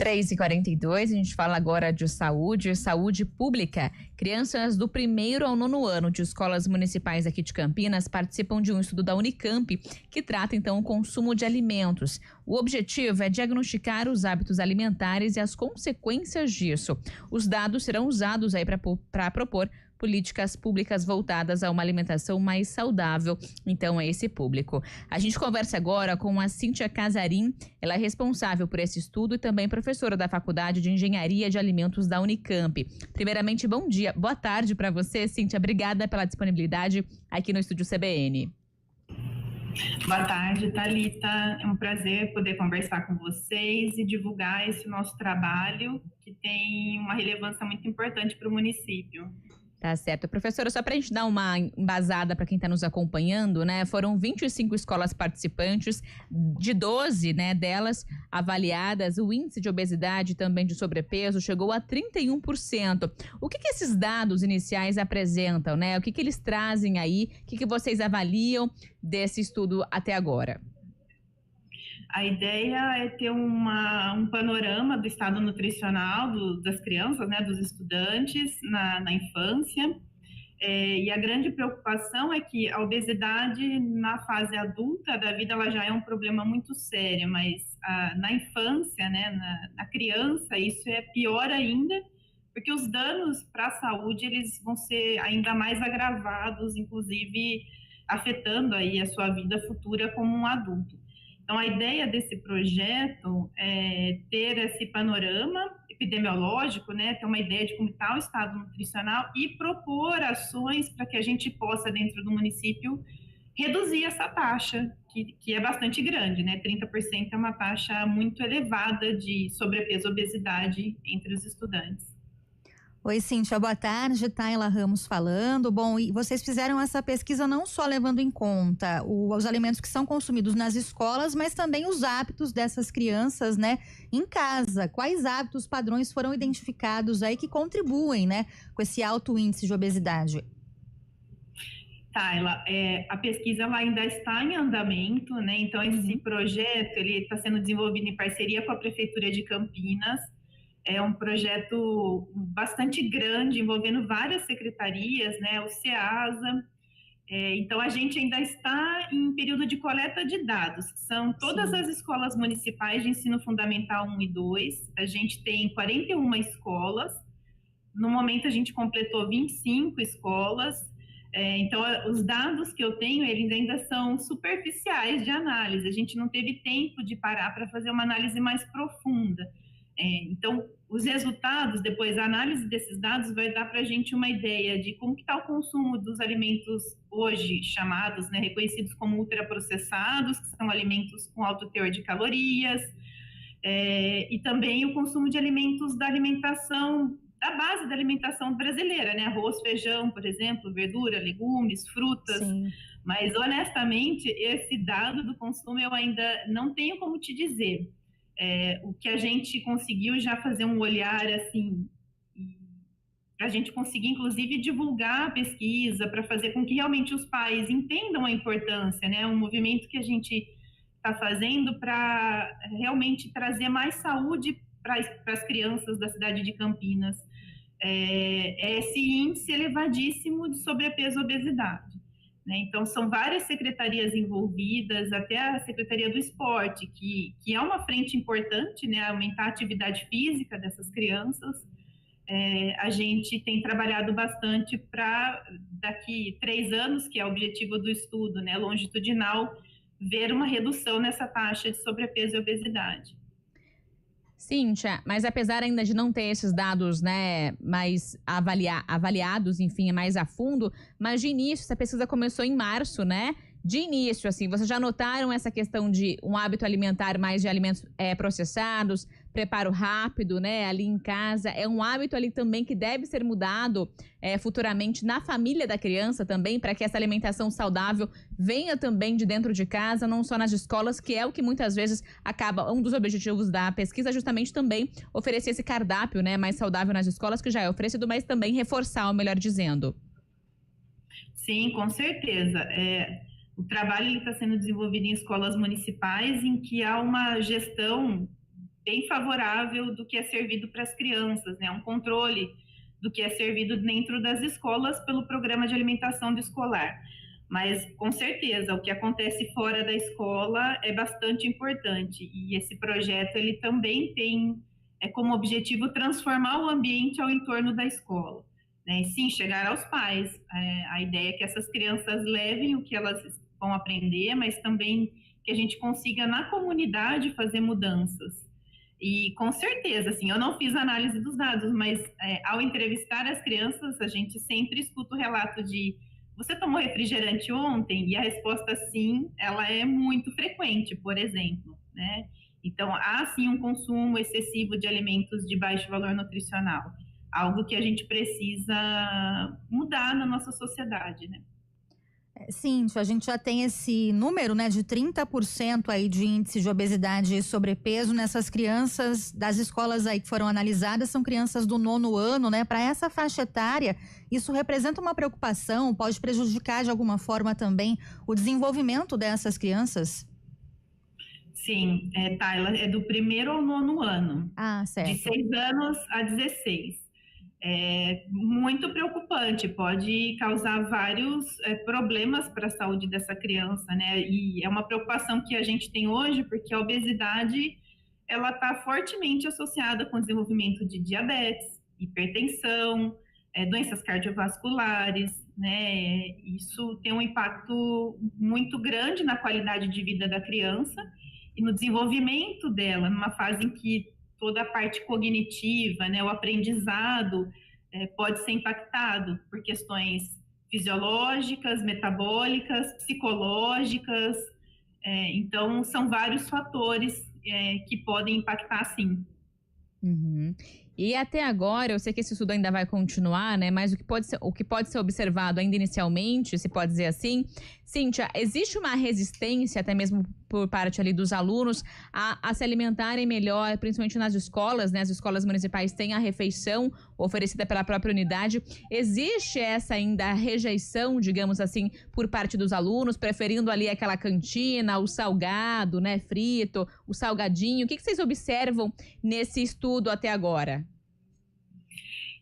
3h42, a gente fala agora de saúde pública. Crianças do 1º ao 9º ano de escolas municipais aqui de Campinas participam de um estudo da Unicamp que trata então o consumo de alimentos. O objetivo é diagnosticar os hábitos alimentares e as consequências disso. Os dados serão usados aí para propor políticas públicas voltadas a uma alimentação mais saudável, então, a esse público. A gente conversa agora com a Cíntia Casarim, ela é responsável por esse estudo e também professora da Faculdade de Engenharia de Alimentos da Unicamp. Primeiramente, bom dia, boa tarde para você, Cíntia, obrigada pela disponibilidade aqui no Estúdio CBN. Boa tarde, Thalita. É um prazer poder conversar com vocês e divulgar esse nosso trabalho, que tem uma relevância muito importante para o município. Tá certo. Professora, só para a gente dar uma embasada para quem está nos acompanhando, né? Foram 25 escolas participantes, de 12, né, delas avaliadas, o índice de obesidade e também de sobrepeso chegou a 31%. O que esses dados iniciais apresentam, né? O que eles trazem aí? O que vocês avaliam desse estudo até agora? A ideia é ter um panorama do estado nutricional das crianças, né, dos estudantes na infância. E a grande preocupação é que a obesidade na fase adulta da vida ela já é um problema muito sério, mas na infância, né, na criança, isso é pior ainda, porque os danos para a saúde eles vão ser ainda mais agravados, inclusive afetando aí a sua vida futura como um adulto. Então, a ideia desse projeto é ter esse panorama epidemiológico, né, ter uma ideia de como está o estado nutricional e propor ações para que a gente possa, dentro do município, reduzir essa taxa, que é bastante grande, né? 30% é uma taxa muito elevada de sobrepeso e obesidade entre os estudantes. Oi, Cíntia, boa tarde, Tayla Ramos falando. Bom, e vocês fizeram essa pesquisa não só levando em conta os alimentos que são consumidos nas escolas, mas também os hábitos dessas crianças, né, em casa. Quais hábitos padrões foram identificados aí que contribuem, né, com esse alto índice de obesidade? Tayla, a pesquisa ela ainda está em andamento, né, então esse projeto ele está sendo desenvolvido em parceria com a Prefeitura de Campinas. É um projeto bastante grande, envolvendo várias secretarias, né, o SEASA. Então, a gente ainda está em período de coleta de dados, que são todas as escolas municipais de ensino fundamental 1 e 2. A gente tem 41 escolas. No momento, a gente completou 25 escolas. Então, os dados que eu tenho, eles ainda são superficiais de análise. A gente não teve tempo de parar para fazer uma análise mais profunda. Então, os resultados, depois a análise desses dados vai dar para a gente uma ideia de como que está o consumo dos alimentos hoje chamados, né, reconhecidos como ultraprocessados, que são alimentos com alto teor de calorias, e também o consumo de alimentos da alimentação, da base da alimentação brasileira, né, arroz, feijão, por exemplo, verdura, legumes, frutas. Sim. Mas, honestamente, esse dado do consumo eu ainda não tenho como te dizer. O que a gente conseguiu já fazer um olhar assim, para a gente conseguir inclusive divulgar a pesquisa, para fazer com que realmente os pais entendam a importância, né? Um movimento que a gente está fazendo para realmente trazer mais saúde para as crianças da cidade de Campinas. Esse índice elevadíssimo de sobrepeso e obesidade. Então, são várias secretarias envolvidas, até a Secretaria do Esporte, que é uma frente importante, né, aumentar a atividade física dessas crianças. A gente tem trabalhado bastante para, daqui 3 anos, que é o objetivo do estudo, né, longitudinal, ver uma redução nessa taxa de sobrepeso e obesidade. Cíntia, mas apesar ainda de não ter esses dados, né, mais avaliados, enfim, mais a fundo, mas de início, essa pesquisa começou em março, né? De início, assim, vocês já notaram essa questão de um hábito alimentar mais de alimentos processados, preparo rápido, né, ali em casa? É um hábito ali também que deve ser mudado futuramente na família da criança também, para que essa alimentação saudável venha também de dentro de casa, não só nas escolas, que é o que muitas vezes acaba, um dos objetivos da pesquisa é justamente também oferecer esse cardápio, né, mais saudável nas escolas, que já é oferecido, mas também reforçar, melhor dizendo. Sim, com certeza. O trabalho está sendo desenvolvido em escolas municipais em que há uma gestão bem favorável do que é servido para as crianças, né? Um controle do que é servido dentro das escolas pelo programa de alimentação escolar. Mas, com certeza, o que acontece fora da escola é bastante importante. E esse projeto, ele também tem como objetivo transformar o ambiente ao entorno da escola. Né? Sim, chegar aos pais. A ideia é que essas crianças levem o que elas vão aprender, mas também que a gente consiga, na comunidade, fazer mudanças. E, com certeza, assim, eu não fiz análise dos dados, mas ao entrevistar as crianças, a gente sempre escuta o relato de você tomou refrigerante ontem? E a resposta sim, ela é muito frequente, por exemplo, né? Então, há sim um consumo excessivo de alimentos de baixo valor nutricional, algo que a gente precisa mudar na nossa sociedade, né? Sim, a gente já tem esse número, né, de 30% aí de índice de obesidade e sobrepeso nessas crianças das escolas aí que foram analisadas, são crianças do 9º ano, né? Para essa faixa etária, isso representa uma preocupação, pode prejudicar de alguma forma também o desenvolvimento dessas crianças? Sim, Tayla, é do 1º ao 9º ano. Ah, certo. De 6 anos a 16. É muito preocupante, pode causar vários problemas para a saúde dessa criança, né? E é uma preocupação que a gente tem hoje, porque a obesidade, ela está fortemente associada com o desenvolvimento de diabetes, hipertensão, doenças cardiovasculares, né? Isso tem um impacto muito grande na qualidade de vida da criança e no desenvolvimento dela, numa fase em que toda a parte cognitiva, né, o aprendizado pode ser impactado por questões fisiológicas, metabólicas, psicológicas. Então, são vários fatores que podem impactar, sim. Uhum. E até agora, eu sei que esse estudo ainda vai continuar, né? Mas o que pode ser observado ainda inicialmente, se pode dizer assim, Cíntia, existe uma resistência, até mesmo por parte ali dos alunos, a se alimentarem melhor, principalmente nas escolas, né? As escolas municipais têm a refeição oferecida pela própria unidade. Existe essa ainda rejeição, digamos assim, por parte dos alunos, preferindo ali aquela cantina, o salgado, né? Frito, o salgadinho. O que vocês observam nesse estudo até agora?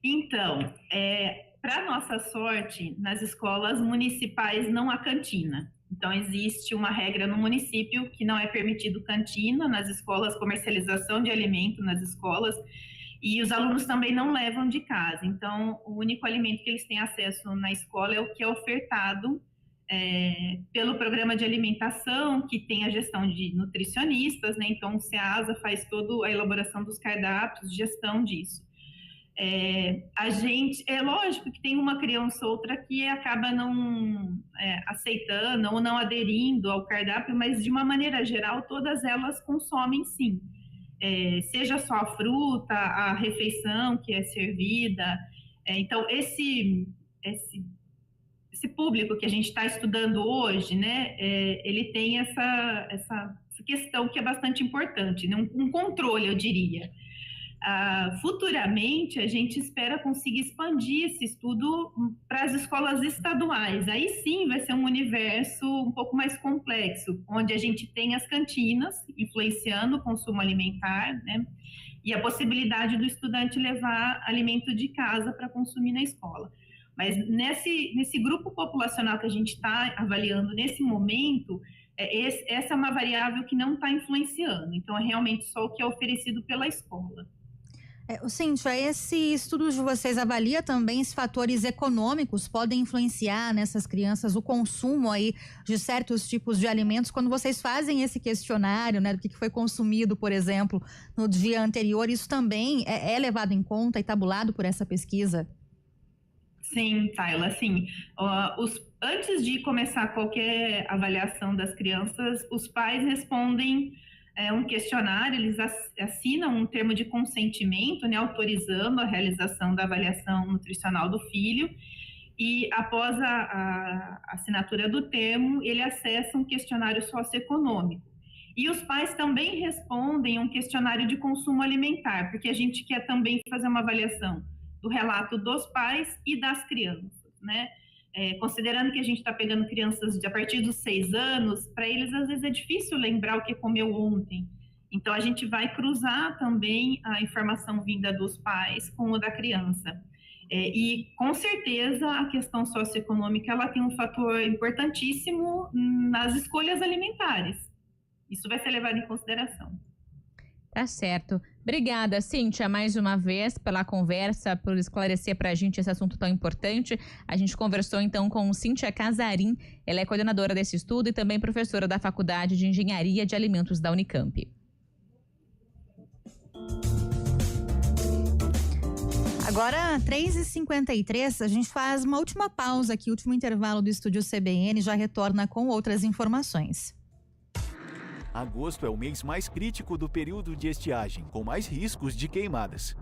Então, para nossa sorte, nas escolas municipais não há cantina. Então, existe uma regra no município que não é permitido cantina nas escolas, comercialização de alimento nas escolas, e os alunos também não levam de casa. Então, o único alimento que eles têm acesso na escola é o que é ofertado pelo programa de alimentação, que tem a gestão de nutricionistas, né? Então, o SEASA faz toda a elaboração dos cardápios, gestão disso. A gente, é lógico que tem uma criança ou outra que acaba não aceitando ou não aderindo ao cardápio, mas de uma maneira geral todas elas consomem sim, seja só a fruta, a refeição que é servida. Então esse público que a gente está estudando hoje, né, ele tem essa questão que é bastante importante, né, um controle, eu diria. Futuramente, a gente espera conseguir expandir esse estudo para as escolas estaduais. Aí sim vai ser um universo um pouco mais complexo, onde a gente tem as cantinas influenciando o consumo alimentar, né? E a possibilidade do estudante levar alimento de casa para consumir na escola. Mas nesse grupo populacional que a gente está avaliando nesse momento, essa é uma variável que não está influenciando. Então, é realmente só o que é oferecido pela escola. Cíntia, esse estudo de vocês avalia também se fatores econômicos podem influenciar nessas crianças o consumo aí de certos tipos de alimentos? Quando vocês fazem esse questionário, né, do que foi consumido, por exemplo, no dia anterior, isso também é levado em conta e tabulado por essa pesquisa? Sim, Tayla, sim. Antes de começar qualquer avaliação das crianças, os pais respondem um questionário, eles assinam um termo de consentimento, né, autorizando a realização da avaliação nutricional do filho, e após a assinatura do termo, ele acessa um questionário socioeconômico. E os pais também respondem um questionário de consumo alimentar, porque a gente quer também fazer uma avaliação do relato dos pais e das crianças, né? Considerando que a gente está pegando crianças a partir dos 6 anos, para eles às vezes é difícil lembrar o que comeu ontem. Então, a gente vai cruzar também a informação vinda dos pais com o da criança. E, com certeza, a questão socioeconômica ela tem um fator importantíssimo nas escolhas alimentares. Isso vai ser levado em consideração. Tá certo. Obrigada, Cíntia, mais uma vez pela conversa, por esclarecer para a gente esse assunto tão importante. A gente conversou então com Cíntia Casarim, ela é coordenadora desse estudo e também professora da Faculdade de Engenharia de Alimentos da Unicamp. Agora, 3h53, a gente faz uma última pausa aqui, último intervalo do Estúdio CBN, já retorna com outras informações. Agosto é o mês mais crítico do período de estiagem, com mais riscos de queimadas.